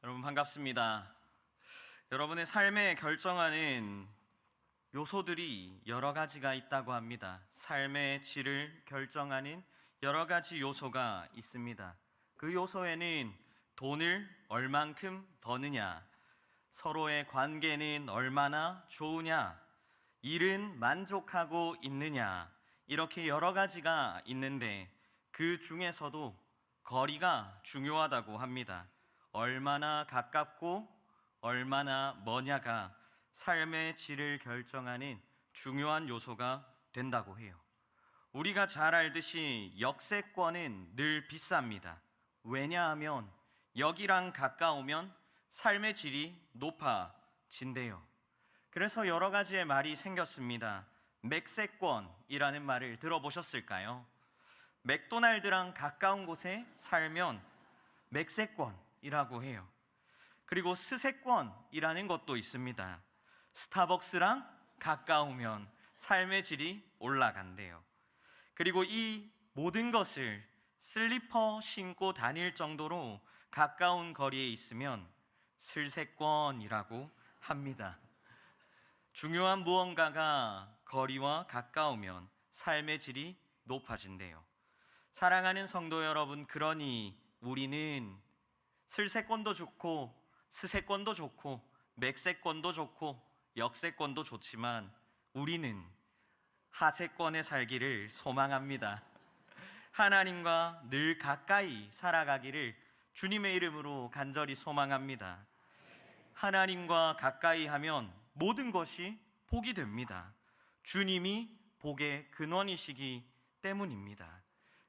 여러분 반갑습니다. 여러분의 삶에 결정하는 요소들이 여러 가지가 있다고 합니다. 삶의 질을 결정하는 여러 가지 요소가 있습니다. 그 요소에는 돈을 얼만큼 버느냐, 서로의 관계는 얼마나 좋으냐, 일은 만족하고 있느냐, 이렇게 여러 가지가 있는데 그 중에서도 거리가 중요하다고 합니다. 얼마나 가깝고 얼마나 머냐가 삶의 질을 결정하는 중요한 요소가 된다고 해요. 우리가 잘 알듯이 역세권은 늘 비쌉니다. 왜냐하면 여기랑 가까우면 삶의 질이 높아진대요. 그래서 여러 가지의 말이 생겼습니다. 맥세권이라는 말을 들어보셨을까요? 맥도날드랑 가까운 곳에 살면 맥세권이라고 해요. 그리고 스세권이라는 것도 있습니다. 스타벅스랑 가까우면 삶의 질이 올라간대요. 그리고 이 모든 것을 슬리퍼 신고 다닐 정도로 가까운 거리에 있으면 슬세권이라고 합니다. 중요한 무언가가 거리와 가까우면 삶의 질이 높아진대요. 사랑하는 성도 여러분, 그러니 우리는 슬세권도 좋고 스세권도 좋고 맥세권도 좋고 역세권도 좋지만 우리는 하세권에 살기를 소망합니다. 하나님과 늘 가까이 살아가기를 주님의 이름으로 간절히 소망합니다. 하나님과 가까이 하면 모든 것이 복이 됩니다. 주님이 복의 근원이시기 때문입니다.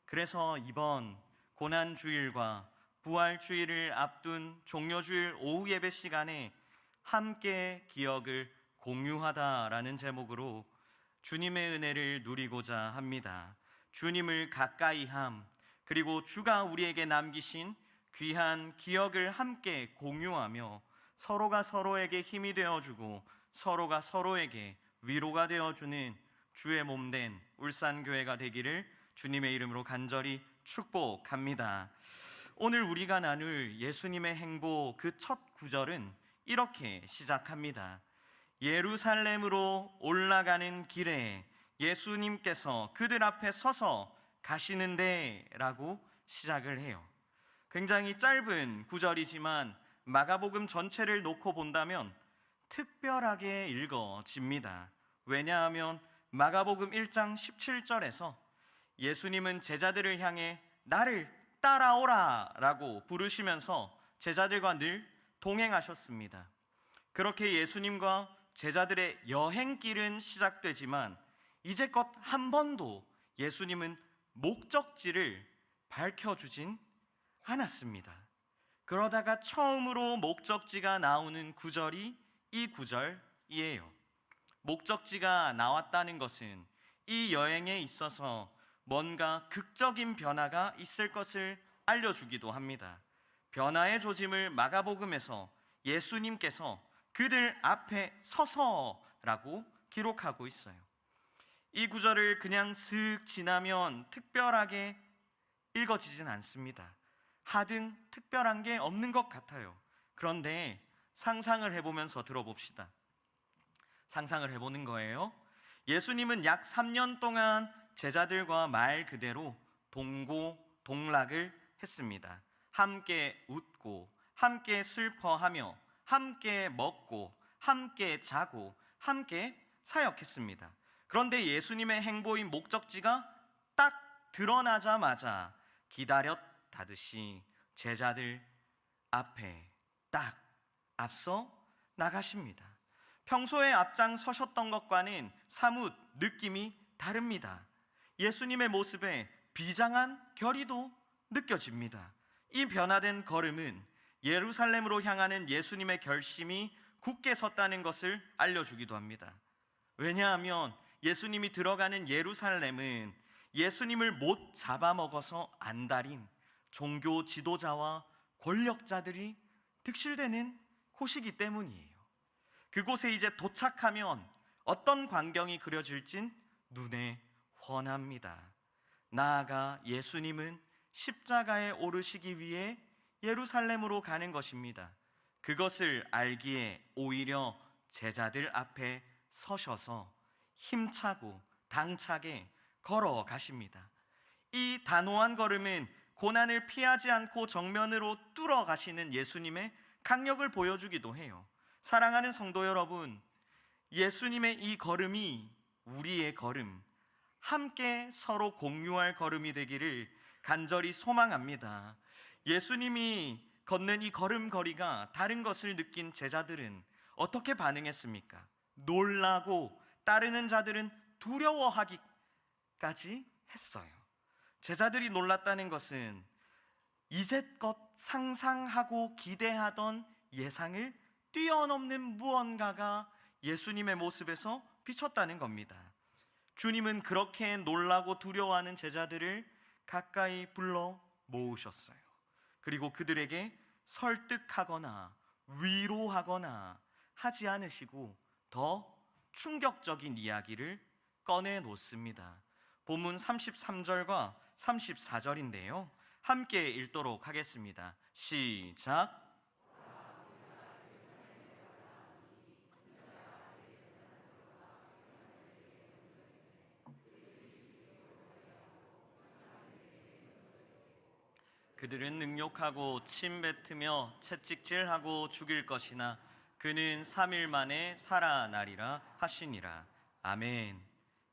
그래서 이번 고난주일과 부활주일을 앞둔 종료주일 오후 예배 시간에 함께 기억을 공유하다라는 제목으로 주님의 은혜를 누리고자 합니다. 주님을 가까이 함, 그리고 주가 우리에게 남기신 귀한 기억을 함께 공유하며 서로가 서로에게 힘이 되어주고 서로가 서로에게 위로가 되어주는 주의 몸된 울산교회가 되기를 주님의 이름으로 간절히 축복합니다. 오늘 우리가 나눌 예수님의 행보 그 첫 구절은 이렇게 시작합니다. 예루살렘으로 올라가는 길에 예수님께서 그들 앞에 서서 가시는데 라고 시작을 해요. 굉장히 짧은 구절이지만 마가복음 전체를 놓고 본다면 특별하게 읽어집니다. 왜냐하면 마가복음 1장 17절에서 예수님은 제자들을 향해 나를 따라오라 라고 부르시면서 제자들과 늘 동행하셨습니다. 그렇게 예수님과 제자들의 여행길은 시작되지만 이제껏 한 번도 예수님은 목적지를 밝혀주진 않았습니다. 그러다가 처음으로 목적지가 나오는 구절이 이 구절이에요. 목적지가 나왔다는 것은 이 여행에 있어서 뭔가 극적인 변화가 있을 것을 알려주기도 합니다. 변화의 조짐을 마가복음에서 예수님께서 그들 앞에 서서라고 기록하고 있어요. 이 구절을 그냥 슥 지나면 특별하게 읽어지진 않습니다. 하등 특별한 게 없는 것 같아요. 그런데 상상을 해보면서 들어봅시다. 상상을 해보는 거예요. 예수님은 약 3년 동안 제자들과 말 그대로 동고동락을 했습니다. 함께 웃고 함께 슬퍼하며 함께 먹고 함께 자고 함께 사역했습니다. 그런데 예수님의 행보인 목적지가 딱 드러나자마자 기다렸다듯이 제자들 앞에 딱 앞서 나가십니다. 평소에 앞장서셨던 것과는 사뭇 느낌이 다릅니다. 예수님의 모습에 비장한 결의도 느껴집니다. 이 변화된 걸음은 예루살렘으로 향하는 예수님의 결심이 굳게 섰다는 것을 알려주기도 합니다. 왜냐하면 예수님이 들어가는 예루살렘은 예수님을 못 잡아먹어서 안달인 종교 지도자와 권력자들이 득실되는 곳이기 때문이에요. 그곳에 이제 도착하면 어떤 광경이 그려질진 눈에 훤합니다. 나아가 예수님은 십자가에 오르시기 위해 예루살렘으로 가는 것입니다. 그것을 알기에 오히려 제자들 앞에 서셔서 힘차고 당차게 걸어가십니다. 이 단호한 걸음은 고난을 피하지 않고 정면으로 뚫어가시는 예수님의 강력을 보여주기도 해요. 사랑하는 성도 여러분, 예수님의 이 걸음이 우리의 걸음, 함께 서로 공유할 걸음이 되기를 간절히 소망합니다. 예수님이 걷는 이 걸음걸이가 다른 것을 느낀 제자들은 어떻게 반응했습니까? 놀라고 따르는 자들은 두려워하기까지 했어요. 제자들이 놀랐다는 것은 이제껏 상상하고 기대하던 예상을 뛰어넘는 무언가가 예수님의 모습에서 비쳤다는 겁니다. 주님은 그렇게 놀라고 두려워하는 제자들을 가까이 불러 모으셨어요. 그리고 그들에게 설득하거나 위로하거나 하지 않으시고 더 충격적인 이야기를 꺼내 놓습니다. 본문 33절과 34절인데요. 함께 읽도록 하겠습니다. 시작. 그들은 능욕하고 침 뱉으며 채찍질하고 죽일 것이나 그는 3일 만에 살아나리라 하시니라. 아멘.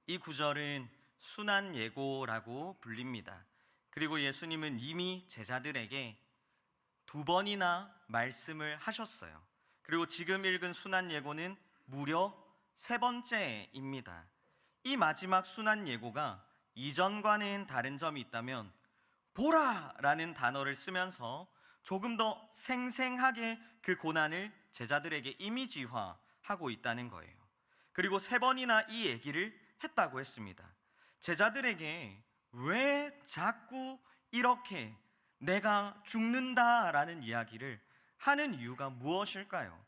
이 구절은 순환 예고라고 불립니다. 그리고 예수님은 이미 제자들에게 2번이나 말씀을 하셨어요. 그리고 지금 읽은 순환 예고는 무려 3번째입니다. 이 마지막 순환 예고가 이전과는 다른 점이 있다면 보라! 라는 단어를 쓰면서 조금 더 생생하게 그 고난을 제자들에게 이미지화하고 있다는 거예요. 그리고 3번이나 이 얘기를 했다고 했습니다. 제자들에게 왜 자꾸 이렇게 내가 죽는다라는 이야기를 하는 이유가 무엇일까요?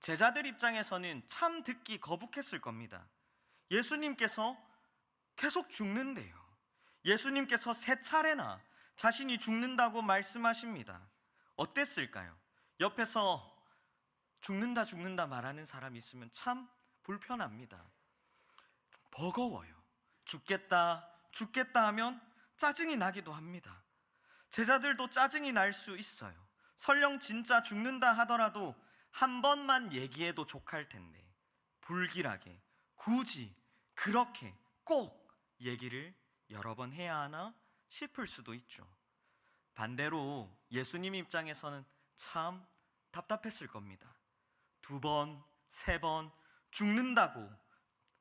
제자들 입장에서는 참 듣기 거북했을 겁니다. 예수님께서 계속 죽는데요. 예수님께서 3차례나 자신이 죽는다고 말씀하십니다. 어땠을까요? 옆에서 죽는다 말하는 사람이 있으면 참 불편합니다. 버거워요. 죽겠다 하면 짜증이 나기도 합니다. 제자들도 짜증이 날 수 있어요. 설령 진짜 죽는다 하더라도 한 번만 얘기해도 족할 텐데 불길하게 굳이 그렇게 꼭 얘기를 여러 번 해야 하나 싶을 수도 있죠. 반대로 예수님 입장에서는 참 답답했을 겁니다. 2번, 3번 죽는다고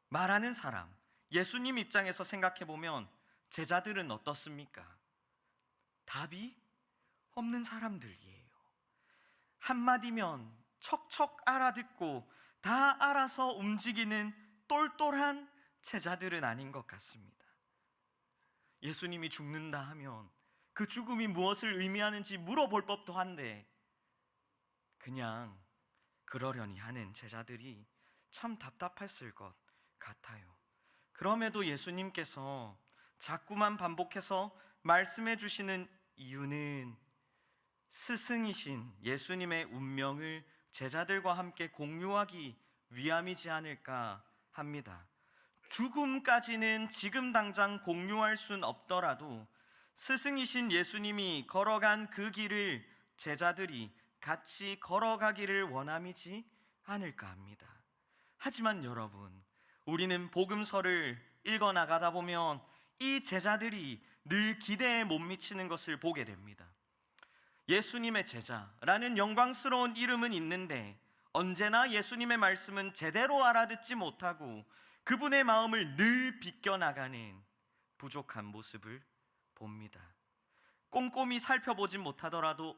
말하는 사람, 예수님 입장에서 생각해 보면 제자들은 어떻습니까? 답이 없는 사람들이에요. 한마디면 척척 알아듣고 다 알아서 움직이는 똘똘한 제자들은 아닌 것 같습니다. 예수님이 죽는다 하면 그 죽음이 무엇을 의미하는지 물어볼 법도 한데 그냥 그러려니 하는 제자들이 참 답답했을 것 같아요. 그럼에도 예수님께서 자꾸만 반복해서 말씀해 주시는 이유는 스승이신 예수님의 운명을 제자들과 함께 공유하기 위함이지 않을까 합니다. 죽음까지는 지금 당장 공유할 순 없더라도 스승이신 예수님이 걸어간 그 길을 제자들이 같이 걸어가기를 원함이지 않을까 합니다. 하지만 여러분, 우리는 복음서를 읽어나가다 보면 이 제자들이 늘 기대에 못 미치는 것을 보게 됩니다. 예수님의 제자라는 영광스러운 이름은 있는데 언제나 예수님의 말씀은 제대로 알아듣지 못하고 그분의 마음을 늘 비껴나가는 부족한 모습을 봅니다. 꼼꼼히 살펴보진 못하더라도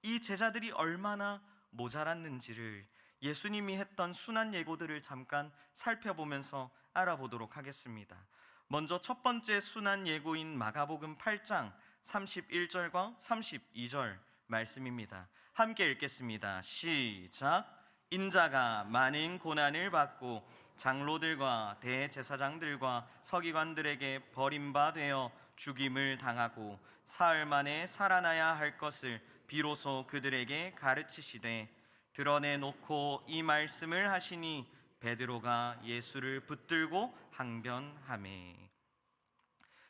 이 제자들이 얼마나 모자랐는지를 예수님이 했던 순환 예고들을 잠깐 살펴보면서 알아보도록 하겠습니다. 먼저 첫 번째 순환 예고인 마가복음 8장 31절과 32절 말씀입니다. 함께 읽겠습니다. 시작. 인자가 많은 고난을 받고 장로들과 대제사장들과 서기관들에게 버림받아 죽임을 당하고 사흘 만에 살아나야 할 것을 비로소 그들에게 가르치시되 드러내놓고 이 말씀을 하시니 베드로가 예수를 붙들고 항변하매.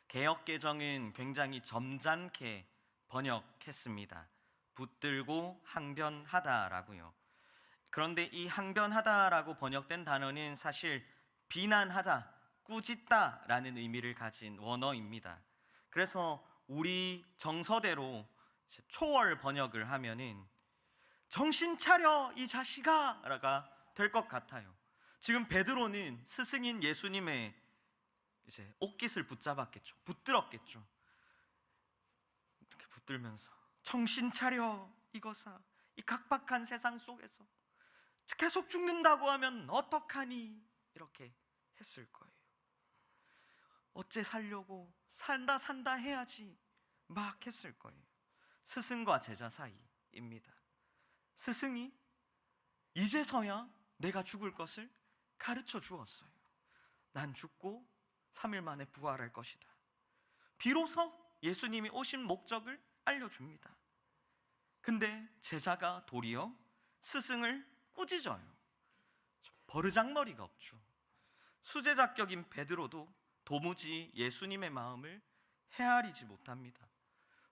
개역개정은 굉장히 점잖게 번역했습니다. 붙들고 항변하다라고요. 그런데 이 항변하다라고 번역된 단어는 사실 비난하다, 꾸짖다라는 의미를 가진 원어입니다. 그래서 우리 정서대로 초월 번역을 하면은 정신 차려 이 자식아가 될 것 같아요. 지금 베드로는 스승인 예수님의 이제 옷깃을 붙잡았겠죠. 붙들었겠죠. 이렇게 붙들면서 정신 차려 이거사, 이 각박한 세상 속에서 계속 죽는다고 하면 어떡하니, 이렇게 했을 거예요. 어째 살려고, 산다 해야지 막 했을 거예요. 스승과 제자 사이입니다. 스승이 이제서야 내가 죽을 것을 가르쳐 주었어요. 난 죽고 3일 만에 부활할 것이다. 비로소 예수님이 오신 목적을 알려줍니다. 근데 제자가 도리어 스승을 꾸짖어요. 버르장머리가 없죠. 수제자격인 베드로도 도무지 예수님의 마음을 헤아리지 못합니다.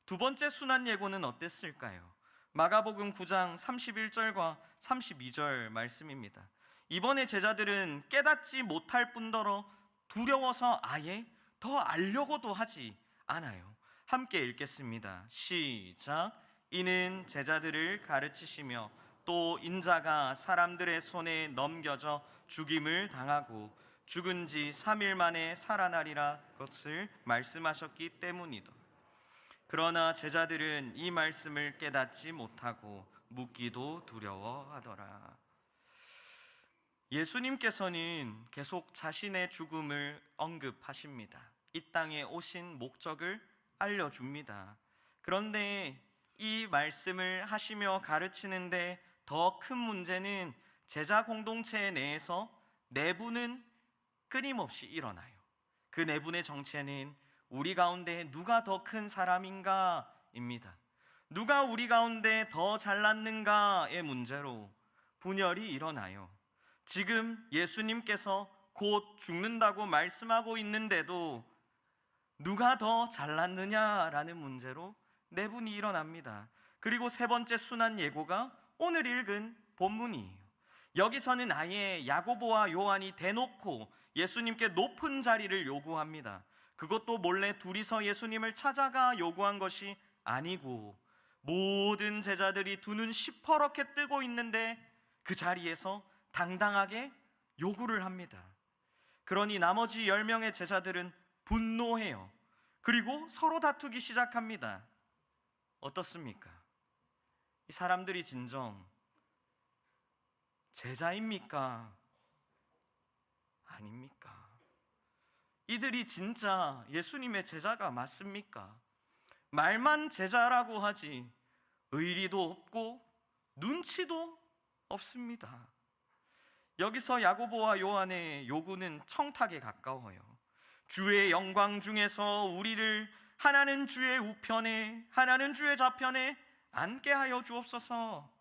두 번째 순환 예고는 어땠을까요? 마가복음 9장 31절과 32절 말씀입니다. 이번에 제자들은 깨닫지 못할 뿐더러 두려워서 아예 더 알려고도 하지 않아요. 함께 읽겠습니다. 시작. 이는 제자들을 가르치시며 또 인자가 사람들의 손에 넘겨져 죽임을 당하고 죽은 지 3일 만에 살아나리라 것을 말씀하셨기 때문이다. 그러나 제자들은 이 말씀을 깨닫지 못하고 묻기도 두려워하더라. 예수님께서는 계속 자신의 죽음을 언급하십니다. 이 땅에 오신 목적을 알려줍니다. 그런데 이 말씀을 하시며 가르치는데 더 큰 문제는 제자 공동체 내에서 내분은 끊임없이 일어나요. 그 내분의 정체는 우리 가운데 누가 더 큰 사람인가 입니다. 누가 우리 가운데 더 잘났는가의 문제로 분열이 일어나요. 지금 예수님께서 곧 죽는다고 말씀하고 있는데도 누가 더 잘났느냐라는 문제로 내분이 일어납니다. 그리고 세 번째 순환 예고가 오늘 읽은 본문이에요. 여기서는 아예 야고보와 요한이 대놓고 예수님께 높은 자리를 요구합니다. 그것도 몰래 둘이서 예수님을 찾아가 요구한 것이 아니고 모든 제자들이 두 눈 시퍼렇게 뜨고 있는데 그 자리에서 당당하게 요구를 합니다. 그러니 나머지 10명의 제자들은 분노해요. 그리고 서로 다투기 시작합니다. 어떻습니까? 이 사람들이 진정 제자입니까? 아닙니까? 이들이 진짜 예수님의 제자가 맞습니까? 말만 제자라고 하지 의리도 없고 눈치도 없습니다. 여기서 야고보와 요한의 요구는 청탁에 가까워요. 주의 영광 중에서 우리를 하나는 주의 우편에 하나는 주의 좌편에 앉게 하여 주옵소서.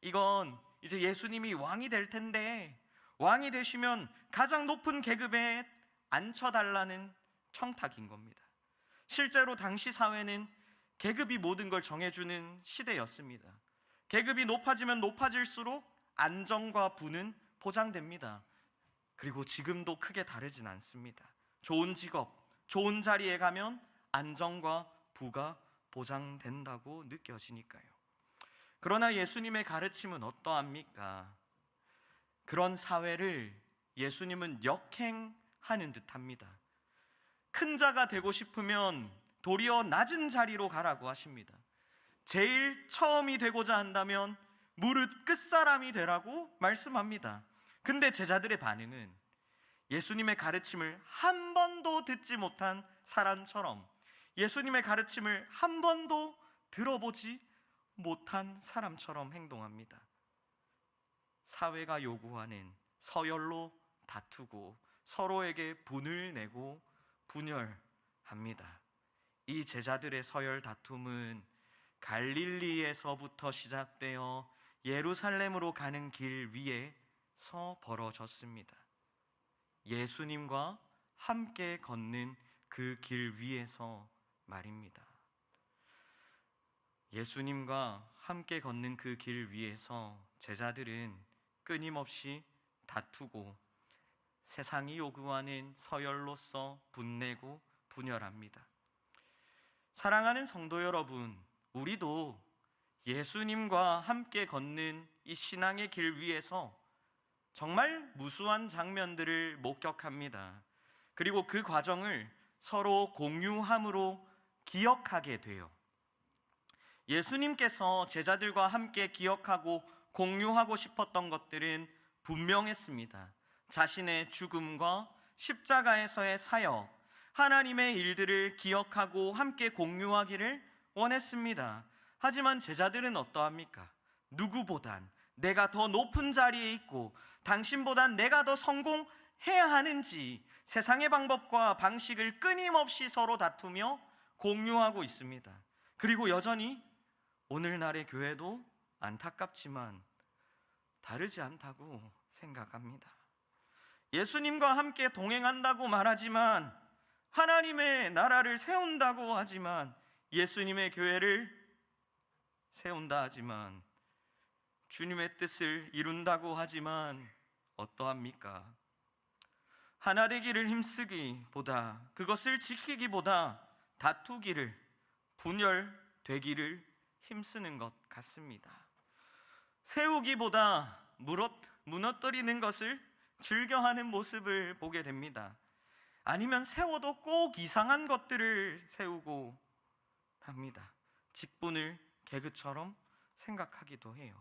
이건 이제 예수님이 왕이 될 텐데 왕이 되시면 가장 높은 계급에 앉혀달라는 청탁인 겁니다. 실제로 당시 사회는 계급이 모든 걸 정해주는 시대였습니다. 계급이 높아지면 높아질수록 안정과 부는 보장됩니다. 그리고 지금도 크게 다르진 않습니다. 좋은 직업, 좋은 자리에 가면 안정과 부가 보장된다고 느껴지니까요. 그러나 예수님의 가르침은 어떠합니까? 그런 사회를 예수님은 역행하는 듯합니다. 큰 자가 되고 싶으면 도리어 낮은 자리로 가라고 하십니다. 제일 처음이 되고자 한다면 무릇 끝사람이 되라고 말씀합니다. 근데 제자들의 반응은 예수님의 가르침을 한 번도 듣지 못한 사람처럼, 예수님의 가르침을 한 번도 들어보지 못한 사람처럼 행동합니다. 사회가 요구하는 서열로 다투고 서로에게 분을 내고 분열합니다. 이 제자들의 서열 다툼은 갈릴리에서부터 시작되어 예루살렘으로 가는 길 위에서 벌어졌습니다. 예수님과 함께 걷는 그 길 위에서 말입니다. 예수님과 함께 걷는 그 길 위에서 제자들은 끊임없이 다투고 세상이 요구하는 서열로서 분내고 분열합니다. 사랑하는 성도 여러분, 우리도 예수님과 함께 걷는 이 신앙의 길 위에서 정말 무수한 장면들을 목격합니다. 그리고 그 과정을 서로 공유함으로 기억하게 돼요. 예수님께서 제자들과 함께 기억하고 공유하고 싶었던 것들은 분명했습니다. 자신의 죽음과 십자가에서의 사역, 하나님의 일들을 기억하고 함께 공유하기를 원했습니다. 하지만 제자들은 어떠합니까? 누구보단 내가 더 높은 자리에 있고 당신보단 내가 더 성공해야 하는지 세상의 방법과 방식을 끊임없이 서로 다투며 공유하고 있습니다. 그리고 여전히 오늘날의 교회도 안타깝지만 다르지 않다고 생각합니다. 예수님과 함께 동행한다고 말하지만, 하나님의 나라를 세운다고 하지만, 예수님의 교회를 세운다 하지만, 주님의 뜻을 이룬다고 하지만 어떠합니까? 하나 되기를 힘쓰기보다, 그것을 지키기보다 다투기를, 분열되기를 힘쓰는 것 같습니다. 세우기보다 무너뜨리는 것을 즐겨하는 모습을 보게 됩니다. 아니면 세워도 꼭 이상한 것들을 세우고 합니다. 직분을 개그처럼 생각하기도 해요.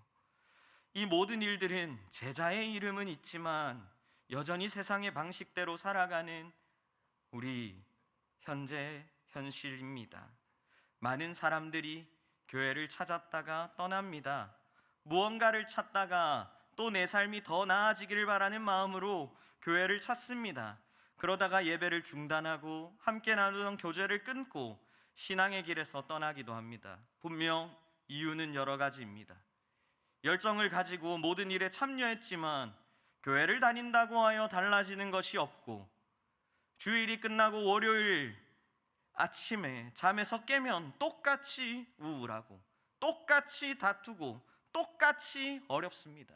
이 모든 일들은 제자의 이름은 있지만 여전히 세상의 방식대로 살아가는 우리 현재의 현실입니다. 많은 사람들이 교회를 찾았다가 떠납니다. 무언가를 찾다가 또 내 삶이 더 나아지기를 바라는 마음으로 교회를 찾습니다. 그러다가 예배를 중단하고 함께 나누던 교제를 끊고 신앙의 길에서 떠나기도 합니다. 분명 이유는 여러 가지입니다. 열정을 가지고 모든 일에 참여했지만 교회를 다닌다고 하여 달라지는 것이 없고, 주일이 끝나고 월요일 아침에 잠에서 깨면 똑같이 우울하고 똑같이 다투고 똑같이 어렵습니다.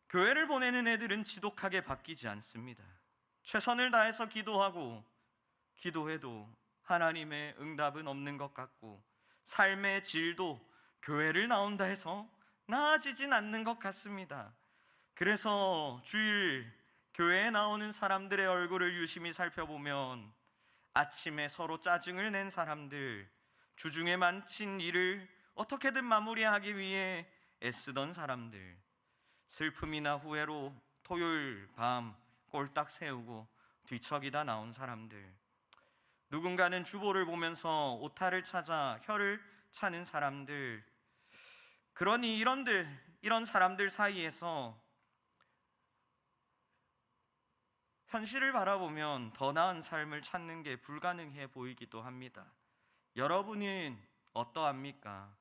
교회를 보내는 애들은 지독하게 바뀌지 않습니다. 최선을 다해서 기도하고 기도해도 하나님의 응답은 없는 것 같고, 삶의 질도 교회를 나온다 해서 나아지진 않는 것 같습니다. 그래서 주일 교회에 나오는 사람들의 얼굴을 유심히 살펴보면 아침에 서로 짜증을 낸 사람들, 주중에 마친 일을 어떻게든 마무리하기 위해 애쓰던 사람들, 슬픔이나 후회로 토요일 밤 꼴딱 세우고 뒤척이다 나온 사람들, 누군가는 주보를 보면서 오타를 찾아 혀를 차는 사람들, 그러니 이런 사람들 사이에서 현실을 바라보면 더 나은 삶을 찾는 게 불가능해 보이기도 합니다. 여러분은 어떠합니까?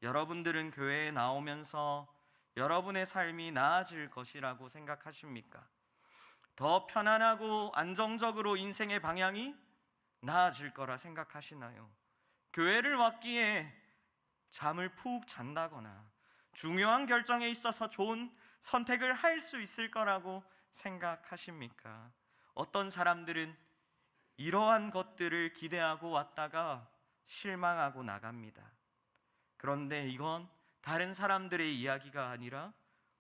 여러분들은 교회에 나오면서 여러분의 삶이 나아질 것이라고 생각하십니까? 더 편안하고 안정적으로 인생의 방향이 나아질 거라 생각하시나요? 교회를 왔기에 잠을 푹 잔다거나 중요한 결정에 있어서 좋은 선택을 할 수 있을 거라고 생각하십니까? 어떤 사람들은 이러한 것들을 기대하고 왔다가 실망하고 나갑니다. 그런데 이건 다른 사람들의 이야기가 아니라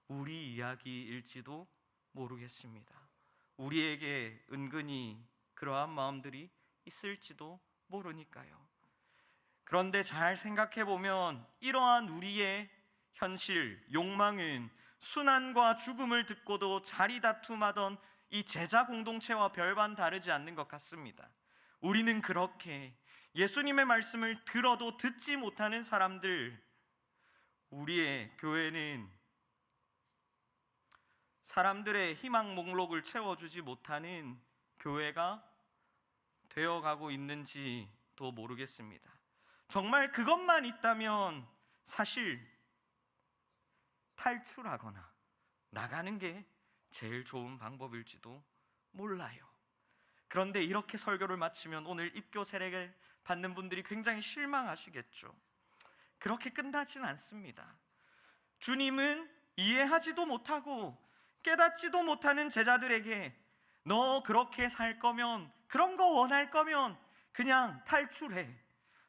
우리 이야기일지도 모르겠습니다. 우리에게 은근히 그러한 마음들이 있을지도 모르니까요. 그런데 잘 생각해 보면 이러한 우리의 현실, 욕망은 순환과 죽음을 듣고도 자리 다툼하던 이 제자 공동체와 별반 다르지 않는 것 같습니다. 우리는 그렇게 예수님의 말씀을 들어도 듣지 못하는 사람들, 우리의 교회는 사람들의 희망 목록을 채워주지 못하는 교회가 되어가고 있는지도 모르겠습니다. 정말 그것만 있다면 사실 탈출하거나 나가는 게 제일 좋은 방법일지도 몰라요. 그런데 이렇게 설교를 마치면 오늘 입교 세례를 받는 분들이 굉장히 실망하시겠죠. 그렇게 끝나진 않습니다. 주님은 이해하지도 못하고 깨닫지도 못하는 제자들에게 너 그렇게 살 거면, 그런 거 원할 거면 그냥 탈출해,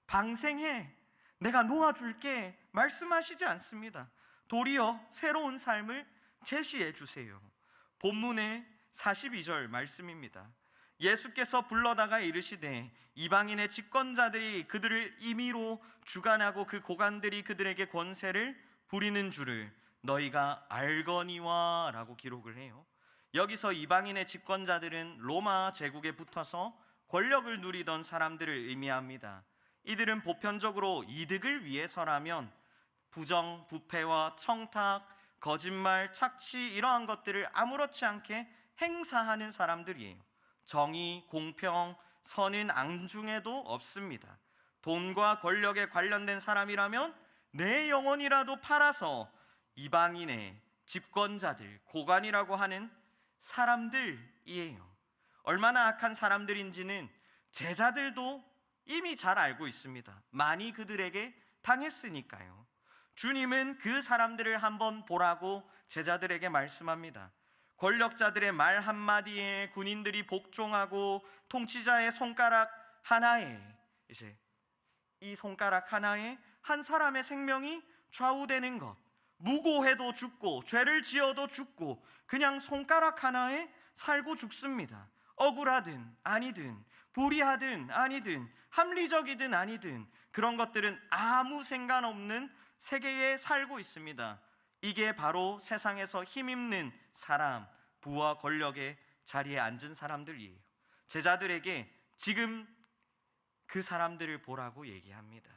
방생해, 내가 놓아줄게 말씀하시지 않습니다. 도리어 새로운 삶을 제시해 주세요. 본문의 42절 말씀입니다. 예수께서 불러다가 이르시되 이방인의 집권자들이 그들을 임의로 주관하고 그 고관들이 그들에게 권세를 부리는 줄을 너희가 알거니와 라고 기록을 해요. 여기서 이방인의 집권자들은 로마 제국에 붙어서 권력을 누리던 사람들을 의미합니다. 이들은 보편적으로 이득을 위해서라면 부정, 부패와 청탁, 거짓말, 착취 이러한 것들을 아무렇지 않게 행사하는 사람들이에요. 정의, 공평, 선은 앙중에도 없습니다. 돈과 권력에 관련된 사람이라면 내 영혼이라도 팔아서 이방인의 집권자들, 고관이라고 하는 사람들이에요. 얼마나 악한 사람들인지는 제자들도 이미 잘 알고 있습니다. 많이 그들에게 당했으니까요. 주님은 그 사람들을 한번 보라고 제자들에게 말씀합니다. 권력자들의 말 한마디에 군인들이 복종하고 통치자의 손가락 하나에, 이제 이 손가락 하나에 한 사람의 생명이 좌우되는 것, 무고해도 죽고 죄를 지어도 죽고 그냥 손가락 하나에 살고 죽습니다. 억울하든 아니든, 불의하든 아니든, 합리적이든 아니든 그런 것들은 아무 상관없는 세계에 살고 있습니다. 이게 바로 세상에서 힘있는 사람, 부와 권력의 자리에 앉은 사람들이에요. 제자들에게 지금 그 사람들을 보라고 얘기합니다.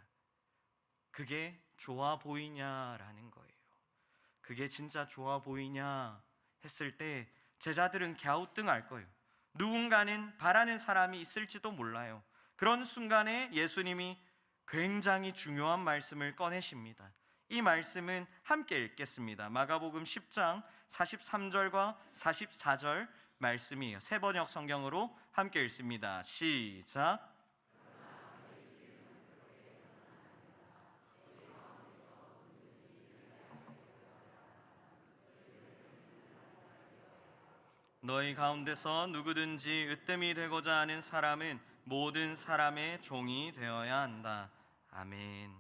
그게 좋아 보이냐라는 거예요. 그게 진짜 좋아 보이냐 했을 때 제자들은 갸우뚱할 거예요. 누군가는 바라는 사람이 있을지도 몰라요. 그런 순간에 예수님이 굉장히 중요한 말씀을 꺼내십니다. 이 말씀은 함께 읽겠습니다. 마가복음 10장 43절과 44절 말씀이에요. 세번역 성경으로 함께 읽습니다. 시작. 너희 가운데서 누구든지 으뜸이 되고자 하는 사람은 모든 사람의 종이 되어야 한다. 아멘.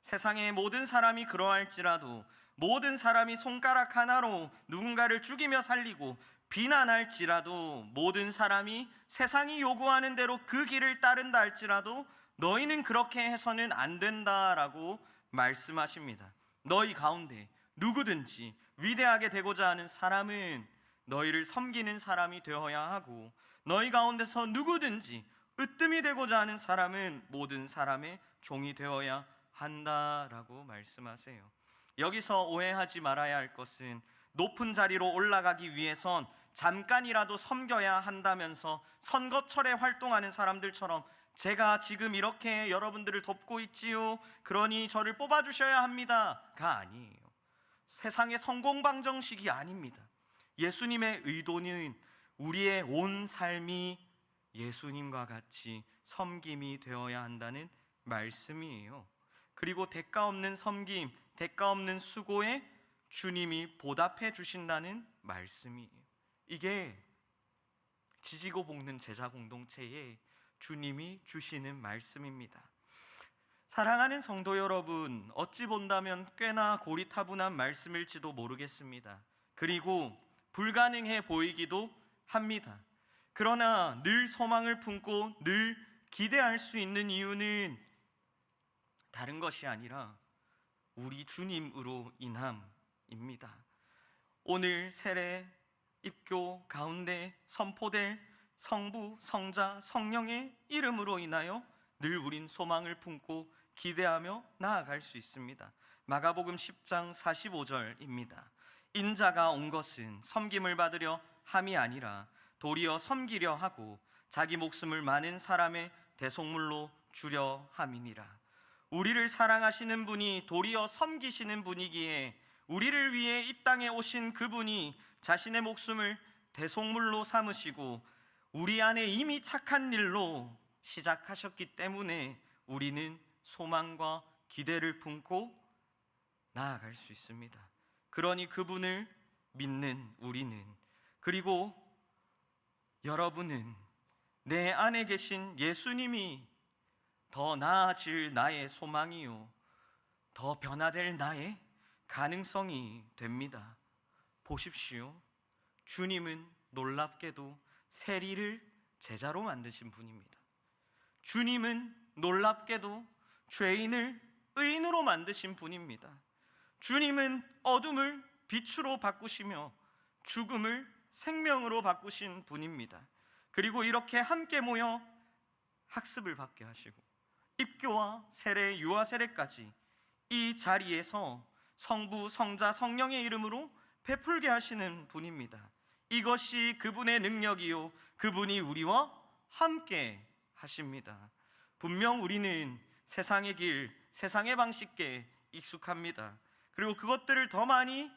세상의 모든 사람이 그러할지라도, 모든 사람이 손가락 하나로 누군가를 죽이며 살리고 비난할지라도, 모든 사람이 세상이 요구하는 대로 그 길을 따른다 할지라도 너희는 그렇게 해서는 안 된다라고 말씀하십니다. 너희 가운데 누구든지 위대하게 되고자 하는 사람은 너희를 섬기는 사람이 되어야 하고, 너희 가운데서 누구든지 으뜸이 되고자 하는 사람은 모든 사람의 종이 되어야 한다라고 말씀하세요. 여기서 오해하지 말아야 할 것은 높은 자리로 올라가기 위해선 잠깐이라도 섬겨야 한다면서 선거철에 활동하는 사람들처럼 제가 지금 이렇게 여러분들을 돕고 있지요, 그러니 저를 뽑아주셔야 합니다가 아니에요. 세상의 성공방정식이 아닙니다. 예수님의 의도는 우리의 온 삶이 예수님과 같이 섬김이 되어야 한다는 말씀이에요. 그리고 대가 없는 섬김, 대가 없는 수고에 주님이 보답해 주신다는 말씀이에요. 이게 지지고 볶는 제자 공동체에 주님이 주시는 말씀입니다. 사랑하는 성도 여러분, 어찌 본다면 꽤나 고리타분한 말씀일지도 모르겠습니다. 그리고 불가능해 보이기도 합니다. 그러나 늘 소망을 품고 늘 기대할 수 있는 이유는 다른 것이 아니라 우리 주님으로 인함입니다. 오늘 세례 입교 가운데 선포될 성부, 성자, 성령의 이름으로 인하여 늘 우린 소망을 품고 기대하며 나아갈 수 있습니다. 마가복음 10장 45절입니다. 인자가 온 것은 섬김을 받으려 함이 아니라 도리어 섬기려 하고 자기 목숨을 많은 사람의 대속물로 주려 함이니라. 우리를 사랑하시는 분이 도리어 섬기시는 분이기에 우리를 위해 이 땅에 오신 그분이 자신의 목숨을 대속물로 삼으시고 우리 안에 이미 착한 일로 시작하셨기 때문에 우리는 소망과 기대를 품고 나아갈 수 있습니다. 그러니 그분을 믿는 우리는, 그리고 여러분은 내 안에 계신 예수님이 더 나아질 나의 소망이요, 더 변화될 나의 가능성이 됩니다. 보십시오. 주님은 놀랍게도 세리를 제자로 만드신 분입니다. 주님은 놀랍게도 죄인을 의인으로 만드신 분입니다. 주님은 어둠을 빛으로 바꾸시며 죽음을 생명으로 바꾸신 분입니다. 그리고 이렇게 함께 모여 학습을 받게 하시고 입교와 세례, 유아 세례까지 이 자리에서 성부, 성자, 성령의 이름으로 베풀게 하시는 분입니다. 이것이 그분의 능력이요, 그분이 우리와 함께 하십니다. 분명 우리는 세상의 길, 세상의 방식에 익숙합니다. 그리고 그것들을 더 많이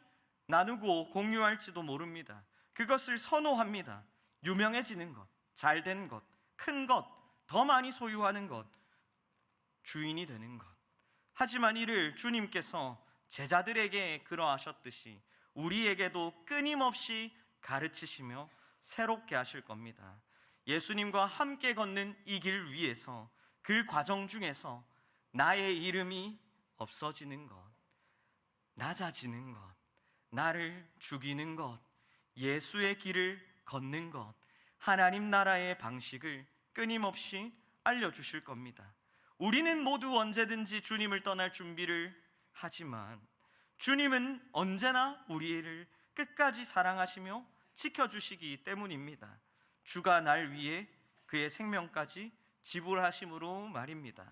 나누고 공유할지도 모릅니다. 그것을 선호합니다. 유명해지는 것, 잘된 것, 큰 것, 더 많이 소유하는 것, 주인이 되는 것. 하지만 이를 주님께서 제자들에게 그러하셨듯이 우리에게도 끊임없이 가르치시며 새롭게 하실 겁니다. 예수님과 함께 걷는 이 길 위에서, 그 과정 중에서 나의 이름이 없어지는 것, 낮아지는 것, 나를 죽이는 것, 예수의 길을 걷는 것, 하나님 나라의 방식을 끊임없이 알려주실 겁니다. 우리는 모두 언제든지 주님을 떠날 준비를 하지만 주님은 언제나 우리를 끝까지 사랑하시며 지켜주시기 때문입니다. 주가 날 위해 그의 생명까지 지불하심으로 말입니다.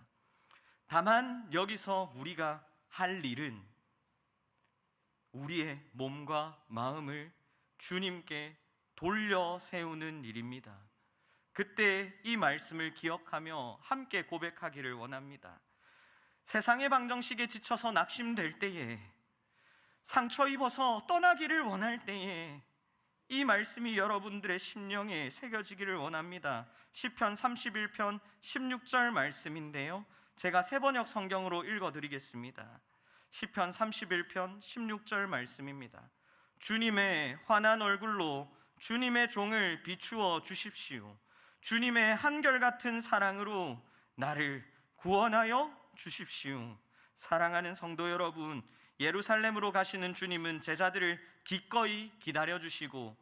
다만 여기서 우리가 할 일은 우리의 몸과 마음을 주님께 돌려 세우는 일입니다. 그때 이 말씀을 기억하며 함께 고백하기를 원합니다. 세상의 방정식에 지쳐서 낙심될 때에, 상처 입어서 떠나기를 원할 때에 이 말씀이 여러분들의 심령에 새겨지기를 원합니다. 시편 31편 16절 말씀인데요, 제가 새번역 성경으로 읽어드리겠습니다. 시편 31편 16절 말씀입니다. 주님의 환한 얼굴로 주님의 종을 비추어 주십시오. 주님의 한결같은 사랑으로 나를 구원하여 주십시오. 사랑하는 성도 여러분, 예루살렘으로 가시는 주님은 제자들을 기꺼이 기다려주시고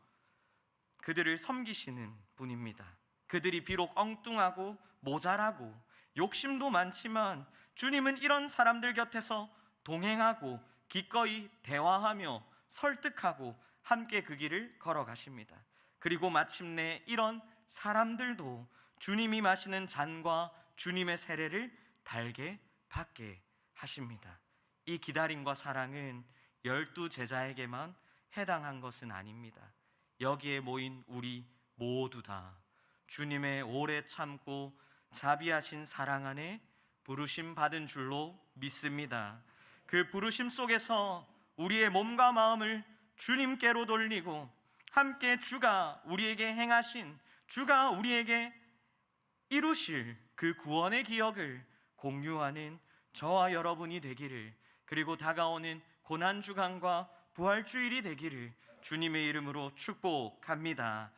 그들을 섬기시는 분입니다. 그들이 비록 엉뚱하고 모자라고 욕심도 많지만 주님은 이런 사람들 곁에서 동행하고 기꺼이 대화하며 설득하고 함께 그 길을 걸어가십니다. 그리고 마침내 이런 사람들도 주님이 마시는 잔과 주님의 세례를 달게 받게 하십니다. 이 기다림과 사랑은 12 제자에게만 해당한 것은 아닙니다. 여기에 모인 우리 모두 다 주님의 오래 참고 자비하신 사랑 안에 부르심 받은 줄로 믿습니다. 그 부르심 속에서 우리의 몸과 마음을 주님께로 돌리고 함께 주가 우리에게 행하신, 주가 우리에게 이루실 그 구원의 기억을 공유하는 저와 여러분이 되기를, 그리고 다가오는 고난주간과 부활주일이 되기를 주님의 이름으로 축복합니다.